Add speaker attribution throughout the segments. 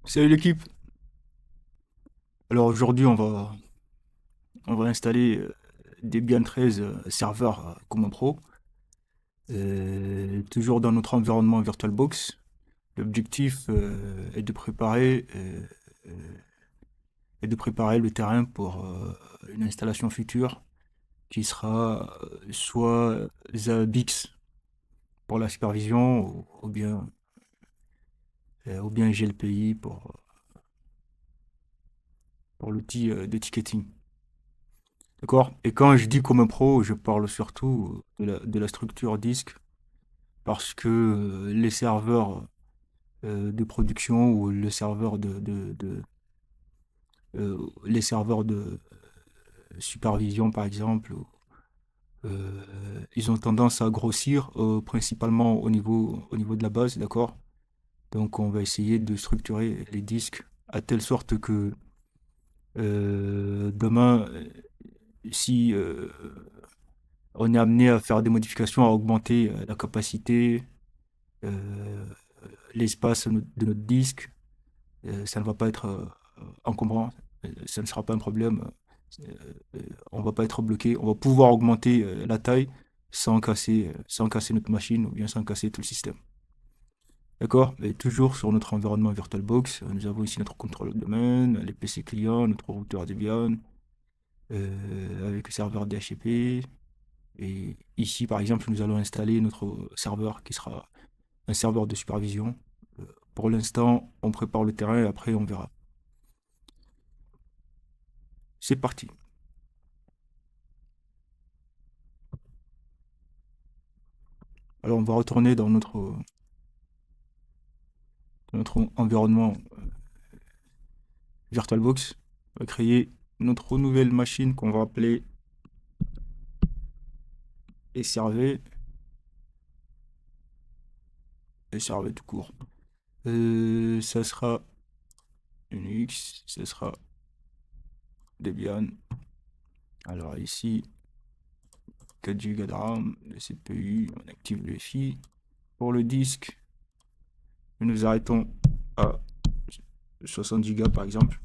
Speaker 1: Salut l'équipe. Alors aujourd'hui on va installer Debian 13 serveur comme pro, toujours dans notre environnement VirtualBox. L'objectif euh, est de préparer le terrain pour une installation future qui sera soit Zabbix pour la supervision ou bien GLPI pour l'outil de ticketing. D'accord? Et quand je dis comme un pro, je parle surtout de la structure disque parce que les serveurs de production ou les serveurs de supervision par exemple, ils ont tendance à grossir principalement au niveau de la base, d'accord? Donc on va essayer de structurer les disques à telle sorte que demain, si on est amené à faire des modifications, à augmenter la capacité, euh, l'espace de notre disque, ça ne va pas être encombrant, ça ne sera pas un problème, euh, on ne va pas être bloqué, on va pouvoir augmenter la taille sans casser notre machine ou bien sans casser tout le système. D'accord? Et toujours sur notre environnement VirtualBox, nous avons ici notre contrôleur de domaine, les PC clients, notre routeur Debian, avec le serveur DHCP. Et ici, par exemple, nous allons installer notre serveur qui sera un serveur de supervision. Euh, pour l'instant, on prépare le terrain et après on verra. C'est parti. Alors on va retourner dans notre environnement VirtualBox. On va créer notre nouvelle machine qu'on va appeler SRV. SRV tout court. Ça sera Unix, ça sera Debian. Alors ici, 4 Go de RAM, de CPU, on active le FI. Pour le disque, nous nous arrêtons à 70 Go par exemple.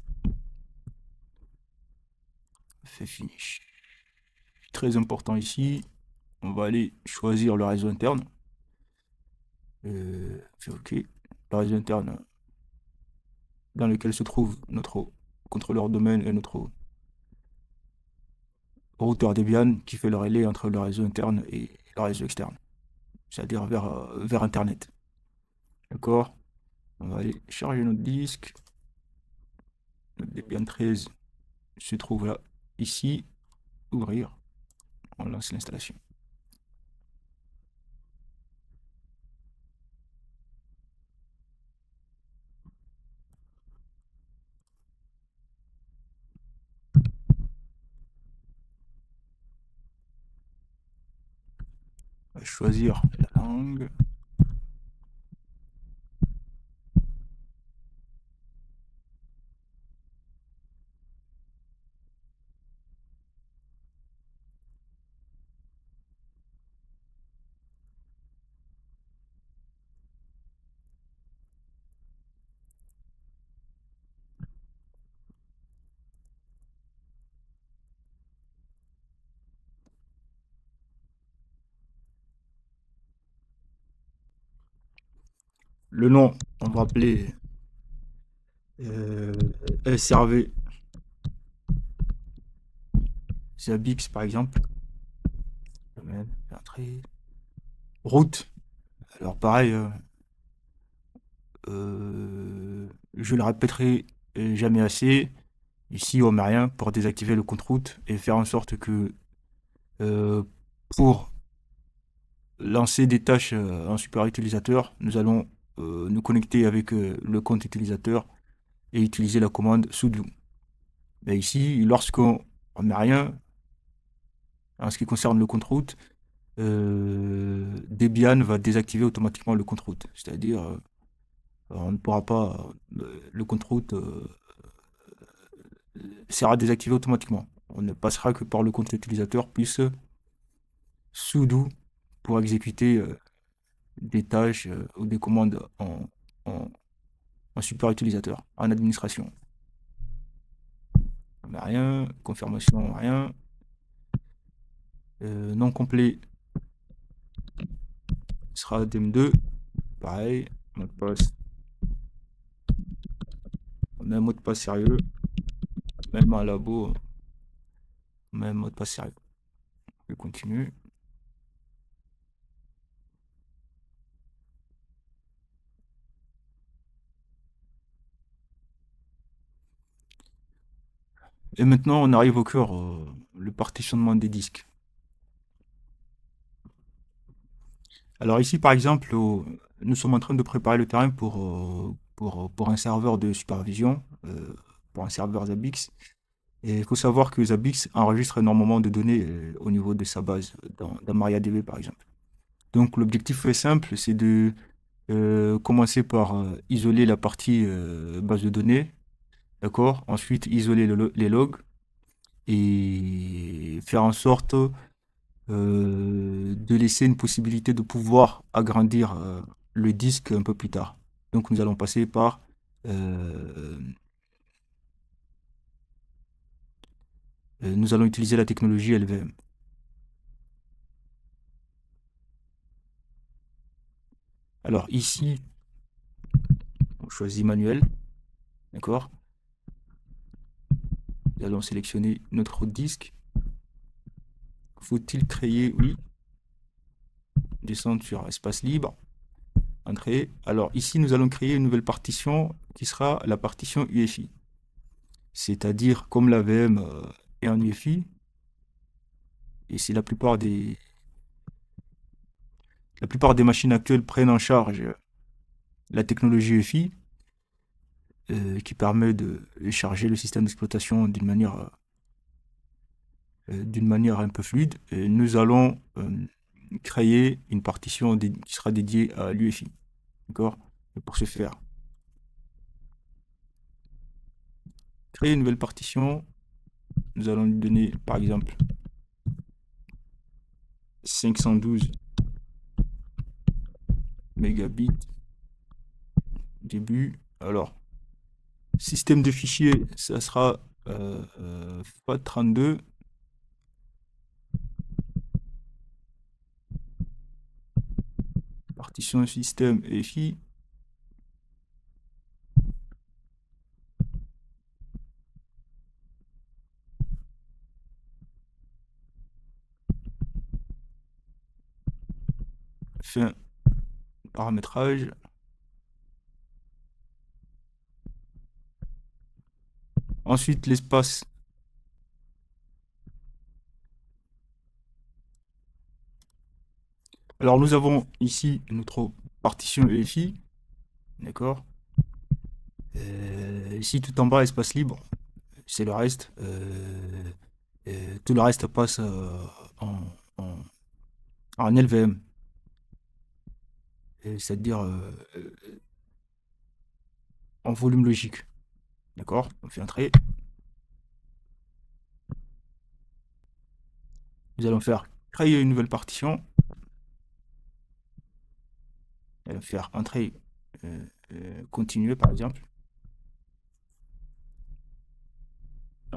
Speaker 1: Fait finish. Très important ici, on va aller choisir le réseau interne. Fait OK. Le réseau interne dans lequel se trouve notre contrôleur domaine et notre routeur Debian qui fait le relais entre le réseau interne et le réseau externe, c'est-à-dire vers Internet. D'accord? On va aller charger notre disque. Notre Debian 13 se trouve là, ici. Ouvrir. On lance l'installation. On va choisir la langue. Le nom, on va appeler euh, SRV Zabix par exemple. Domaine, entrée. Route. Alors pareil, je le répéterai jamais assez. Ici, on met rien pour désactiver le compte route et faire en sorte que euh, pour lancer des tâches en super utilisateur, nous allons nous connecter avec le compte utilisateur et utiliser la commande sudo. Mais ici, lorsqu'on ne met rien, en ce qui concerne le compte route, Debian va désactiver automatiquement le compte route. C'est-à-dire, on ne pourra pas, le compte route sera désactivé automatiquement. On ne passera que par le compte utilisateur plus sudo pour exécuter des tâches ou des commandes en super utilisateur, en administration. On n'a rien, confirmation, rien. Non complet sera DEM2, pareil, mot de passe. On a un mot de passe sérieux, même un labo, même mot de passe sérieux. Je continue. Et maintenant, on arrive au cœur, le partitionnement des disques. Alors ici, par exemple, nous sommes en train de préparer le terrain pour un serveur de supervision, pour un serveur Zabbix. Et il faut savoir que Zabbix enregistre énormément de données au niveau de sa base, dans MariaDB par exemple. Donc l'objectif est simple, c'est de commencer par isoler la partie base de données, d'accord? Ensuite, isoler les logs et faire en sorte de laisser une possibilité de pouvoir agrandir le disque un peu plus tard. Donc nous allons passer par nous allons utiliser la technologie LVM. Alors ici, on choisit manuel, d'accord? Nous allons sélectionner notre disque. Faut-il créer? Oui. Descendre sur espace libre. Entrée. Alors ici, nous allons créer une nouvelle partition qui sera la partition UEFI. C'est-à-dire, comme la VM est en UEFI, et c'est la plupart des machines actuelles prennent en charge la technologie UEFI, qui permet de charger le système d'exploitation d'une manière un peu fluide. Et nous allons créer une partition qui sera dédiée à l'UEFI. D'accord? Et pour ce faire, créer une nouvelle partition. Nous allons lui donner, par exemple, 512 mégabits. Début. Alors, système de fichiers, ça sera FAT32. Partition système EFI. Fin paramétrage. Ensuite, l'espace. Alors, nous avons ici notre partition EFI. D'accord? Ici, tout en bas, espace libre. C'est le reste. Tout le reste passe en, en, en LVM. C'est-à-dire en volume logique. D'accord? On fait entrer. Nous allons faire créer une nouvelle partition. Nous allons faire entrer, continuer par exemple.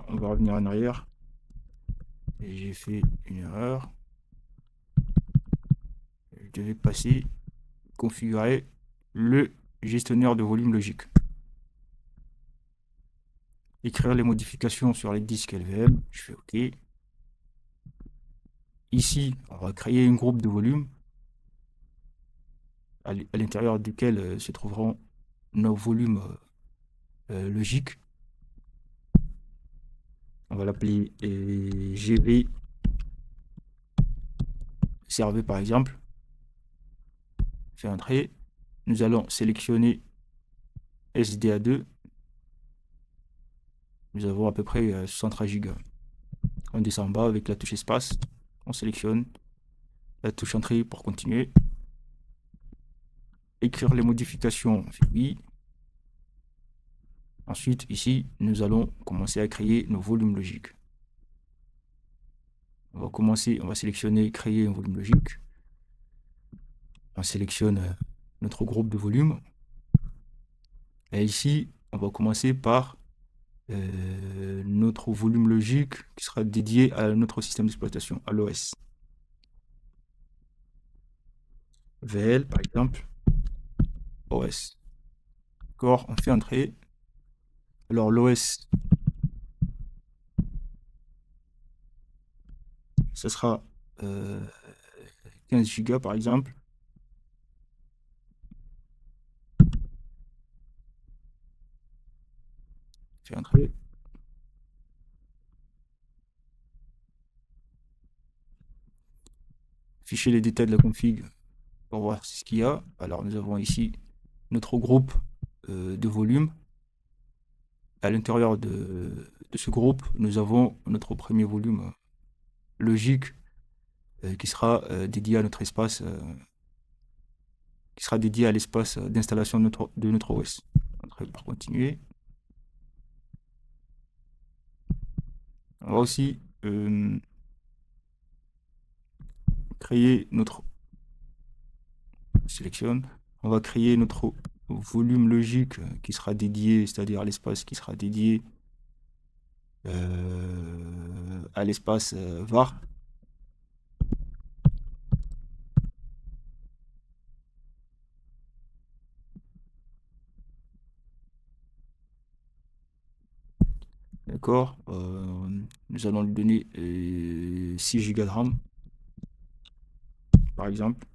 Speaker 1: On va revenir en arrière. J'ai fait une erreur. Je devais passer, configurer le gestionnaire de volume logique. Écrire les modifications sur les disques LVM. Je fais OK. Ici, on va créer un groupe de volume à l'intérieur duquel se trouveront nos volumes logiques. On va l'appeler GV serveur par exemple. Fait entrer. Nous allons sélectionner SDA2. Nous avons à peu près 63 Go. On descend en bas avec la touche espace. On sélectionne la touche entrée pour continuer. Écrire les modifications, on fait oui. Ensuite, ici, nous allons commencer à créer nos volumes logiques. On va sélectionner créer un volume logique. On sélectionne notre groupe de volumes. Et ici, on va commencer par notre volume logique qui sera dédié à notre système d'exploitation, à l'OS. VL, par exemple, OS. D'accord, on fait entrer. Alors l'OS, ce sera 15 Go par exemple. Fait entrer. Afficher les détails de la config pour voir ce qu'il y a. Alors nous avons ici notre groupe de volume. À l'intérieur de ce groupe, nous avons notre premier volume logique qui sera dédié à notre espace, qui sera dédié à l'espace d'installation de notre OS. Pour continuer, on va aussi créer notre sélectionne, on va créer notre volume logique qui sera dédié, c'est-à-dire l'espace qui sera dédié à l'espace var. D'accord. Nous allons lui donner 6 Go de RAM, par exemple.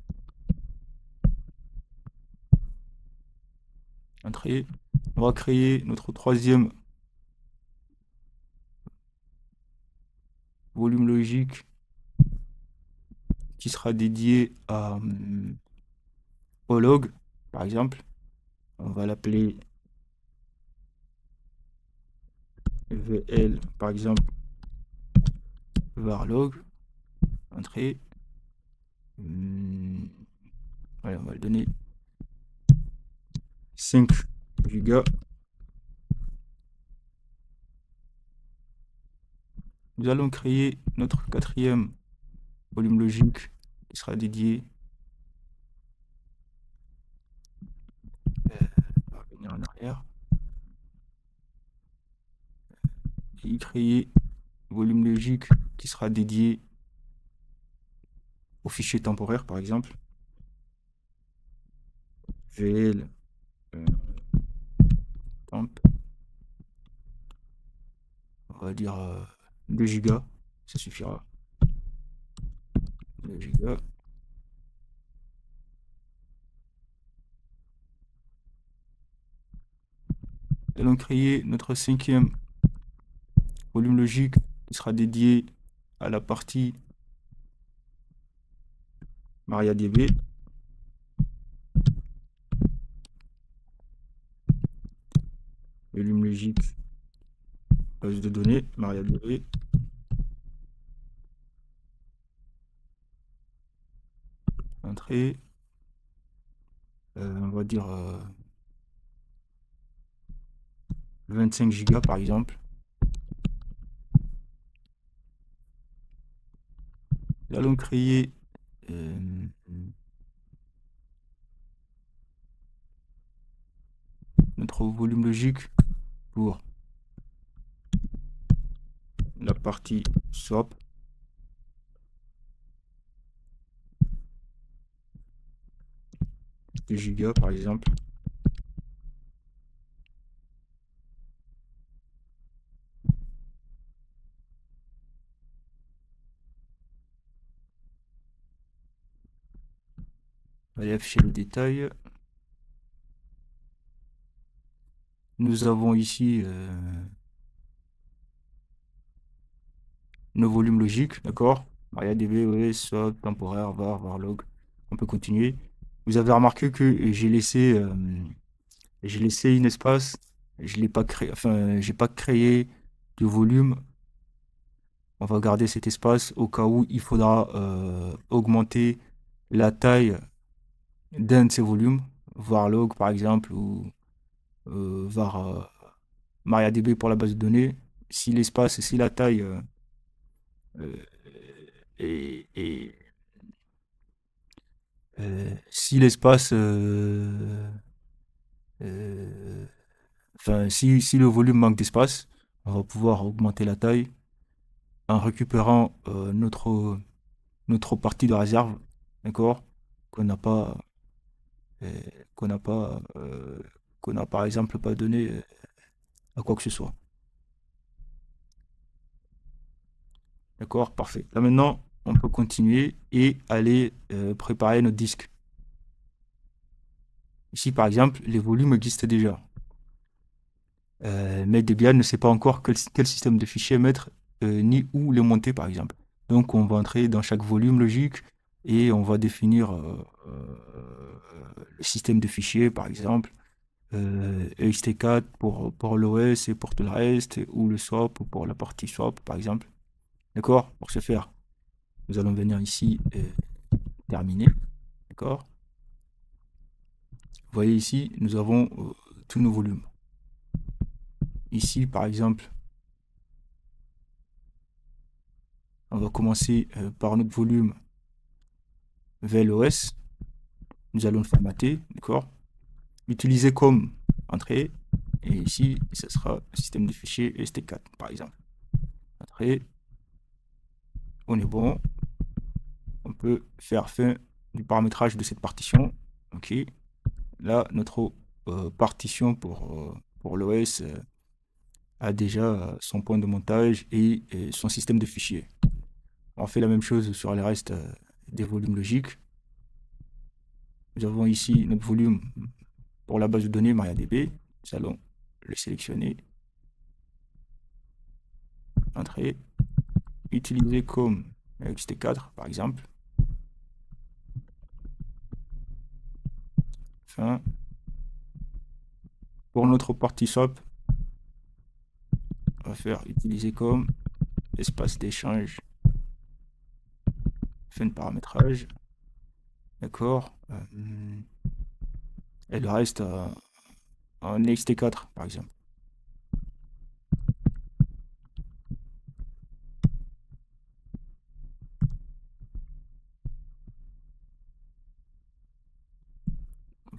Speaker 1: Entrée. On va créer notre troisième volume logique qui sera dédié au log, par exemple. On va l'appeler VL, par exemple, var log. Entrée. Voilà, on va le donner 5 Go. Nous allons créer notre quatrième volume logique qui sera dédié. On va revenir en arrière. Et créer volume logique qui sera dédié au fichier temporaire, par exemple. VL temp. On va dire 2 Go. Ça suffira. 2 Go. Nous allons créer notre cinquième volume logique qui sera dédié à la partie MariaDB. Volume logique, base de données, MariaDB. Entrée. On va dire 25 Go par exemple. Nous allons créer notre volume logique pour la partie swap. 2 Go par exemple. On va aller afficher le détail. Nous avons ici nos volumes logiques, d'accord? MariaDB, OS, swap, temporaire, var, varlog. On peut continuer. Vous avez remarqué que j'ai laissé un espace. Je l'ai pas créé, enfin, j'ai pas créé de volume. On va garder cet espace au cas où il faudra augmenter la taille d'un de ces volumes, varlog par exemple, ou var MariaDB pour la base de données. Si l'espace, si la taille euh, et si l'espace Enfin, si le volume manque d'espace, on va pouvoir augmenter la taille en récupérant notre partie de réserve, d'accord? Qu'on n'a pas, euh, qu'on n'a pas, qu'on n'a par exemple pas donné à quoi que ce soit. D'accord? Parfait. Là maintenant, on peut continuer et aller préparer notre disque. Ici, par exemple, les volumes existent déjà. Mais Debian ne sait pas encore quel système de fichiers mettre, ni où les monter, par exemple. Donc, on va entrer dans chaque volume logique et on va définir le système de fichiers, par exemple, ext4 pour l'OS et pour tout le reste, ou le swap pour la partie swap, par exemple. D'accord? Pour ce faire, nous allons venir ici terminer. D'accord? Vous voyez ici, nous avons tous nos volumes. Ici, par exemple, on va commencer par notre volume VLOS. Nous allons le formater, d'accord? Utiliser comme entrée. Et ici, ce sera le système de fichiers st4, par exemple. Entrée. On est bon. On peut faire fin du paramétrage de cette partition. OK. Là, notre partition pour l'OS a déjà son point de montage et son système de fichiers. On fait la même chose sur les restes des volumes logiques. Nous avons ici notre volume pour la base de données MariaDB. Nous allons le sélectionner. Entrée. Utiliser comme ext4 par exemple. Fin. Pour notre partie swap, on va faire utiliser comme espace d'échange. Fin de paramétrage. D'accord. Et le reste en ext4 par exemple.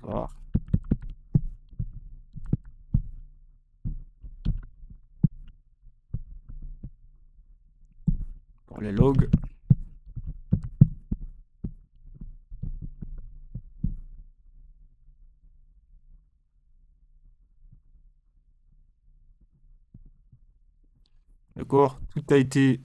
Speaker 1: Voir. Pour les logs. D'accord. Tout a été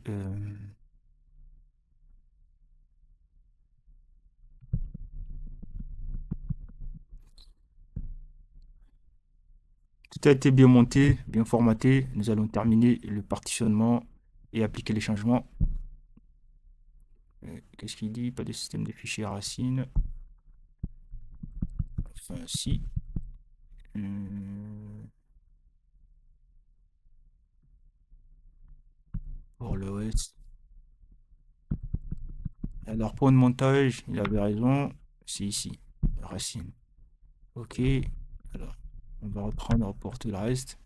Speaker 1: bien monté, bien formaté. Nous allons terminer le partitionnement et appliquer les changements. Qu'est-ce qu'il dit? Pas de système de fichiers racine. Enfin, si. Pour le reste. Alors, point de montage, il avait raison. C'est ici. Racine. Ok. Alors, on va reprendre pour tout le reste.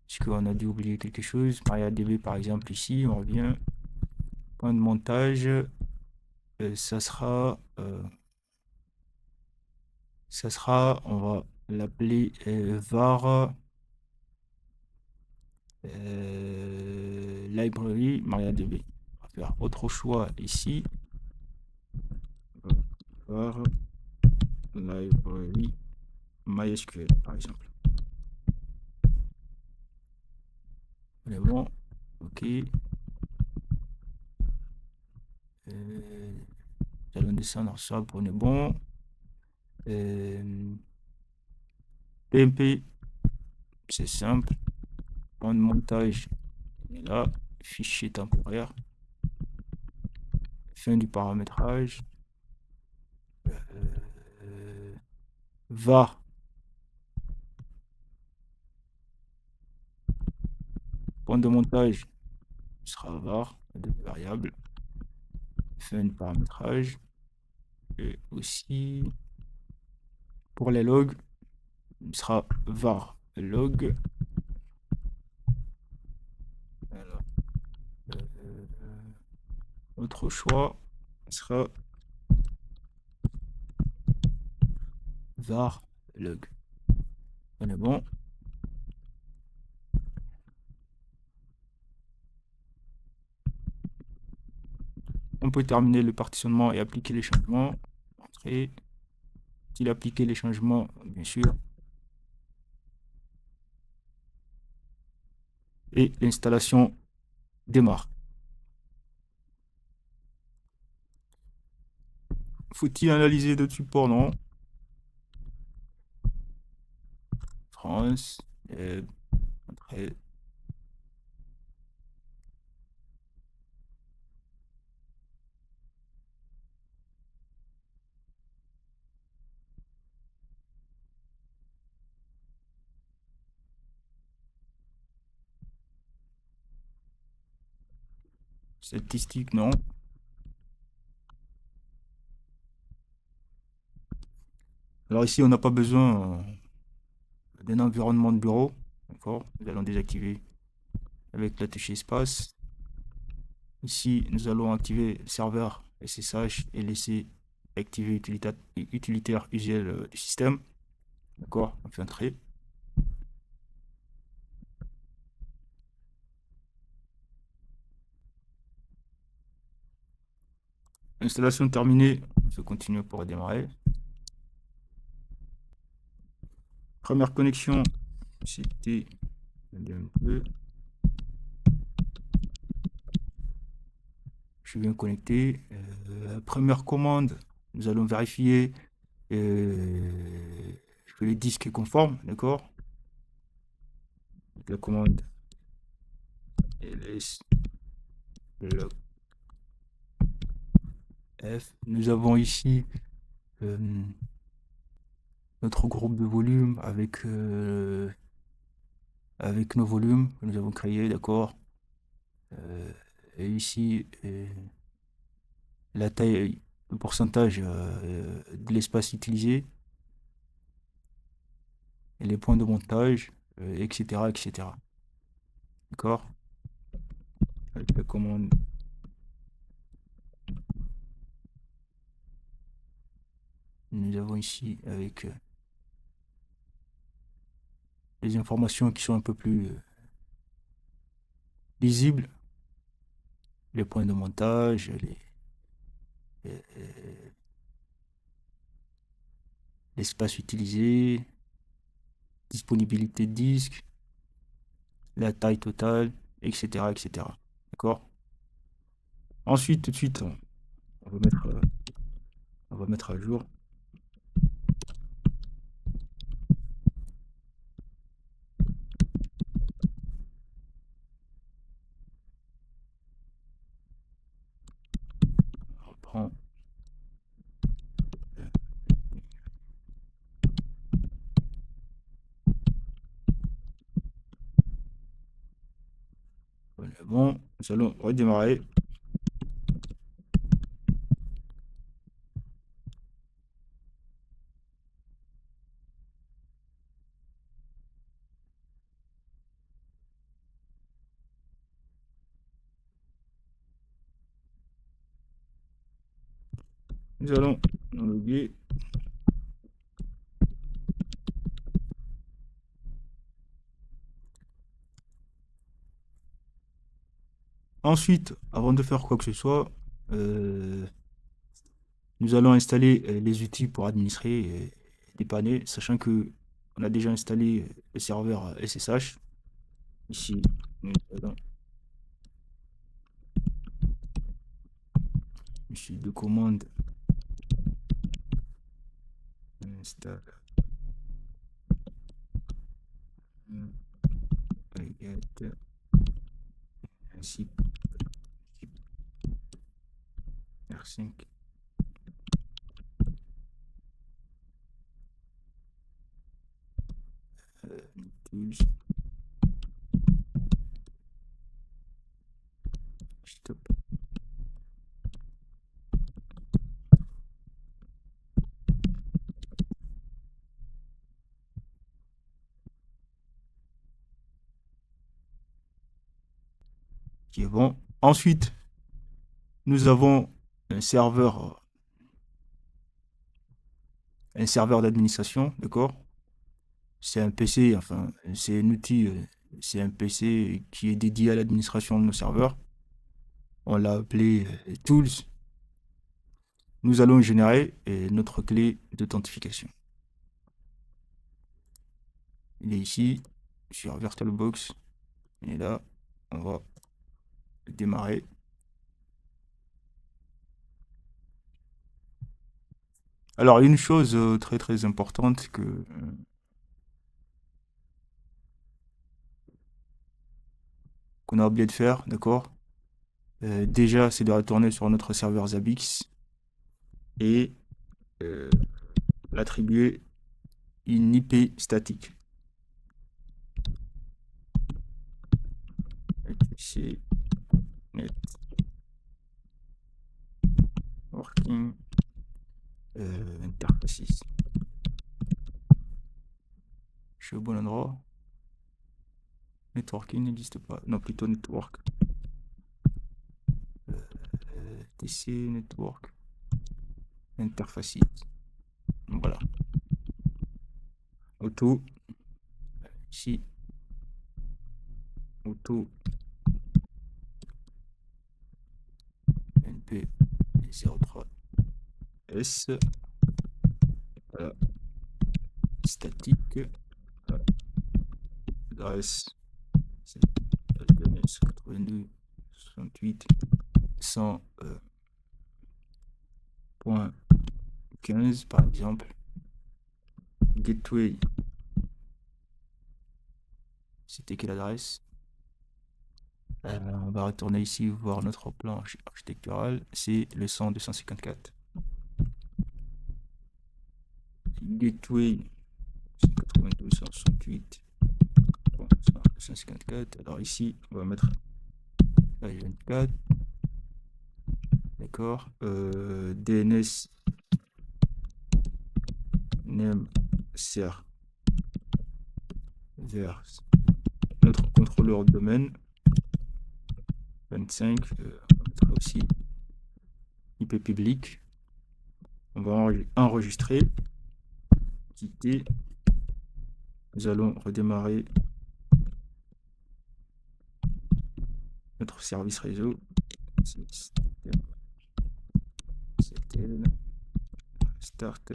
Speaker 1: Est-ce qu'on a dû oublier quelque chose? MariaDB, par exemple, ici, on revient. Point de montage. Ça sera. On va l'appeler var library MariaDB. On va faire autre choix ici. Var library MySQL, par exemple. On est bon. Ok. Nous allons descendre ça, on est bon. PMP, c'est simple. Point de montage, et là, fichier temporaire. Fin du paramétrage. Var. Point de montage sera var, de variable. Fin du paramétrage. Et aussi, pour les logs, il sera var log. Alors, autre choix sera var log. On est bon. On peut terminer le partitionnement et appliquer les changements. Entrée. S'il appliquer les changements, bien sûr. Et l'installation démarre. Faut-il analyser d'autres supports? Non. France. Entrée. Statistique, non. Alors ici, on n'a pas besoin d'un environnement de bureau. D'accord. Nous allons désactiver avec la touche espace. Ici, nous allons activer le serveur SSH et laisser activer utilitaire usuel du système. D'accord. On fait entrer. Installation terminée. On peut continuer pour redémarrer. Première connexion, c'était un peu. Je suis bien connecté. Première commande, nous allons vérifier que le disque est conforme, d'accord. La commande ls log f. Nous avons ici notre groupe de volume avec nos volumes que nous avons créés, d'accord. Et ici la taille, le pourcentage de l'espace utilisé et les points de montage, etc., etc. D'accord. Avec la commande nous avons ici avec les informations qui sont un peu plus lisibles, les points de montage, l'espace utilisé, disponibilité de disque, la taille totale, etc., etc. D'accord. Ensuite, tout de suite, on va mettre à jour. On reprend. Voilà, bon, nous allons redémarrer. Nous allons nous loguer. Ensuite, avant de faire quoi que ce soit, nous allons installer les outils pour administrer et dépanner, sachant que on a déjà installé le serveur SSH. Ici, nous allons ici de commande install get ainsi R5 tools stop. Qui est bon. Ensuite, nous avons un serveur d'administration, d'accord. C'est un PC, enfin, c'est un outil, c'est un PC qui est dédié à l'administration de nos serveurs. On l'a appelé Tools, nous allons générer notre clé d'authentification. Il est ici, sur VirtualBox. Et là, on va démarrer. Alors, une chose très très importante qu'on a oublié de faire, d'accord? Déjà, c'est de retourner sur notre serveur Zabbix et l'attribuer une IP statique. etc networking interfaces. Je suis au bon endroit. Networking n'existe pas. Non, plutôt network. TC network interfaces. Voilà. Auto. Ici. Auto. NP 03 S. Voilà. Statique. Adresse 82 68 100.15 par exemple. Gateway, c'était quelle adresse? On va retourner ici voir notre plan architectural, c'est le 100 254. Gateway 192 168 254. Alors ici on va mettre la 24. D'accord. DNS name sert vers notre contrôleur de domaine 25. On va mettre aussi IP public. On va enregistrer, quitter. Nous allons redémarrer notre service réseau. Start.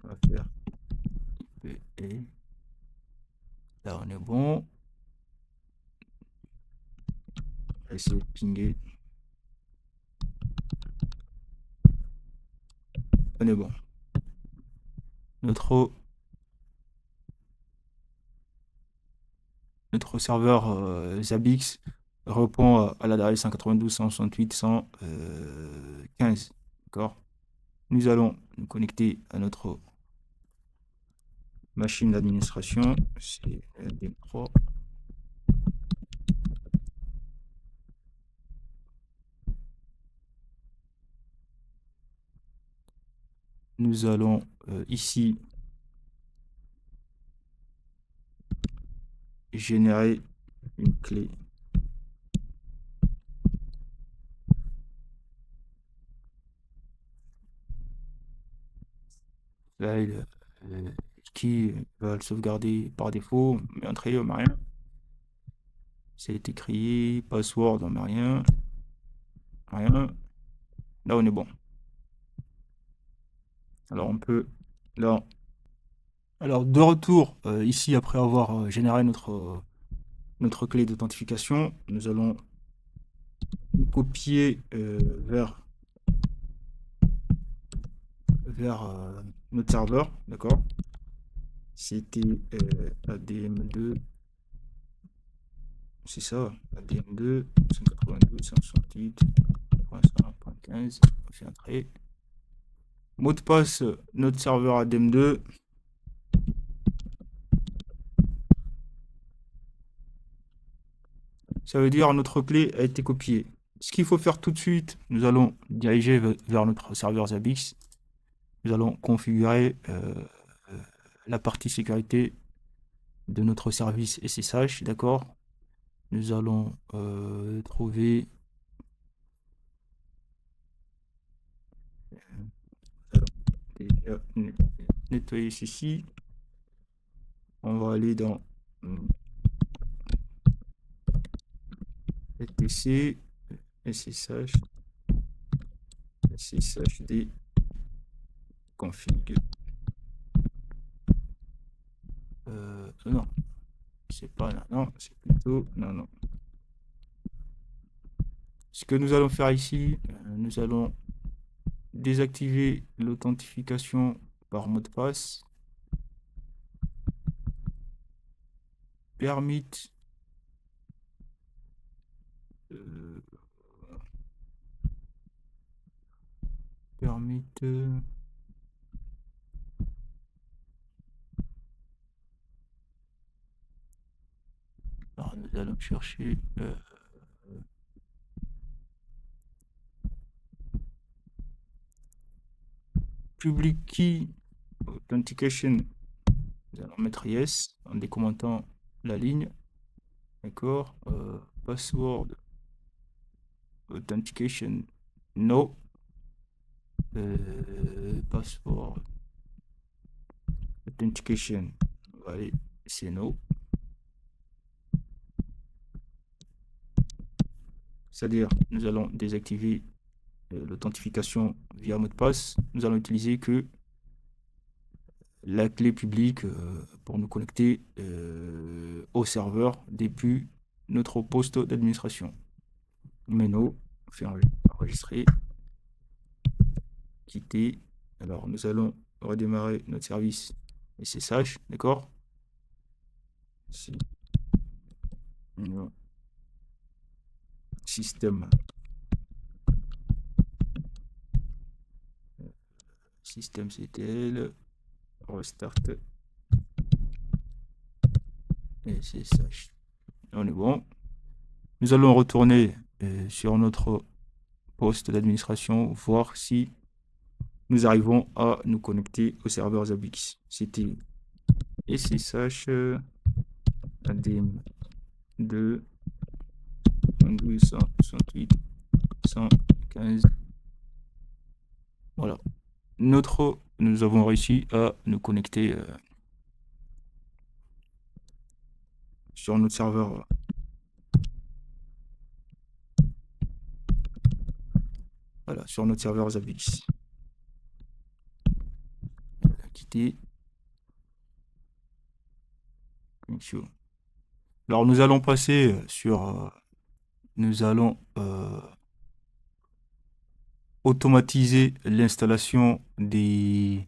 Speaker 1: On va faire IP. Là on est bon. On va essayer de pinguer. On est bon. Notre serveur Zabbix répond à l'adresse 192.168.115. D'accord. Nous allons nous connecter à notre machine d'administration. C'est LD3. Nous allons ici générer une clé. Là, qui va le sauvegarder par défaut, mais entrer, on met rien. C'est écrit, password, on met rien. Rien. Là, on est bon. Alors, on peut, là, alors de retour ici, après avoir généré notre clé d'authentification, nous allons copier vers notre serveur, d'accord? C'était ADM2, c'est ça, ADM2, 192, 168.1.15, on fait entrer. Mot de passe, notre serveur ADM2. Ça veut dire notre clé a été copiée. Ce qu'il faut faire tout de suite, nous allons diriger vers notre serveur Zabbix. Nous allons configurer la partie sécurité de notre service SSH, d'accord? Nous allons trouver déjà nettoyer ceci. On va aller dans etc ssh sshd config. Non, c'est pas là, non, c'est plutôt non, non. Ce que nous allons faire ici, nous allons désactiver l'authentification par mot de passe. Permit euh, permit alors nous allons chercher public key authentication. Nous allons mettre yes en décommentant la ligne. D'accord. Password authentication no. Password authentication, allez, c'est no. C'est-à-dire, nous allons désactiver l'authentification via mot de passe. Nous allons utiliser que la clé publique pour nous connecter au serveur depuis notre poste d'administration. Menu, on fait enregistrer, quitter. Alors, nous allons redémarrer notre service SSH, d'accord? Si. Système. Système.ctl. Restart. SSH. On est bon. Nous allons retourner sur notre poste d'administration, voir si nous arrivons à nous connecter au serveur Zabbix. C'était SSH adm 2 168 115. Voilà. Nous avons réussi à nous connecter sur notre serveur. Voilà, sur notre serveur Zabbix. Quitter. Alors nous allons passer sur nous allons automatiser l'installation des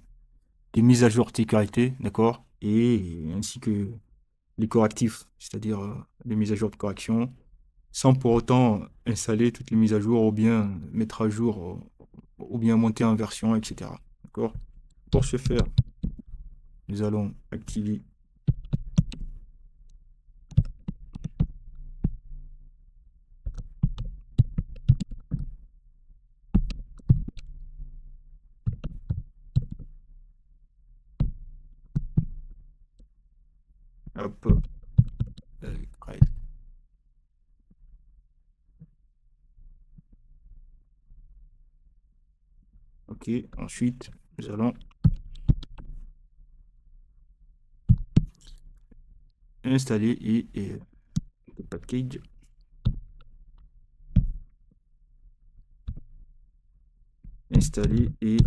Speaker 1: mises à jour de sécurité, d'accord, et ainsi que les correctifs, c'est-à-dire les mises à jour de correction, sans pour autant installer toutes les mises à jour ou bien mettre à jour ou bien monter en version, etc. D'accord. Pour ce faire, nous allons activer hop, right. Ok, ensuite nous allons installer et le package. Installer et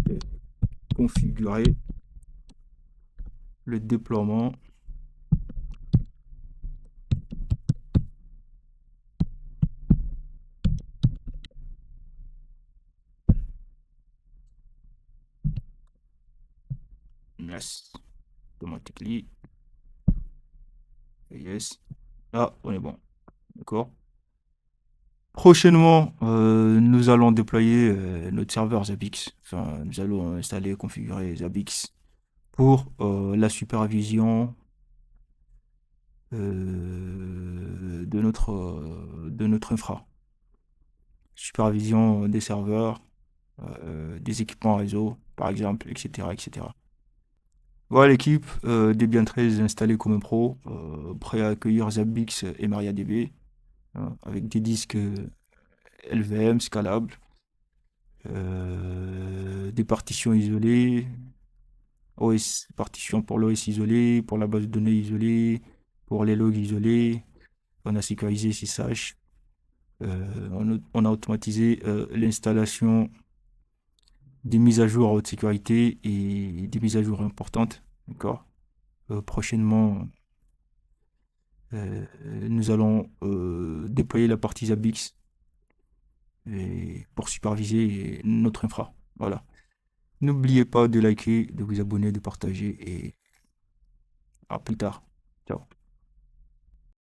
Speaker 1: configurer le déploiement yes automatically. Yes, là on est bon, d'accord. Prochainement nous allons déployer notre serveur Zabbix. Enfin, nous allons installer et configurer Zabbix pour la supervision de notre infra. Supervision des serveurs, des équipements réseau, par exemple, etc. etc. Voilà l'équipe, Debian 13 installé comme un pro, prêt à accueillir Zabbix et MariaDB, hein, avec des disques LVM scalables, des partitions isolées, OS, partition pour l'OS isolé, pour la base de données isolée, pour les logs isolés. On a sécurisé SSH. On a automatisé l'installation des mises à jour à haute sécurité et des mises à jour importantes. D'accord. Prochainement, nous allons déployer la partie Zabbix pour superviser notre infra. Voilà. N'oubliez pas de liker, de vous abonner, de partager et à plus tard. Ciao.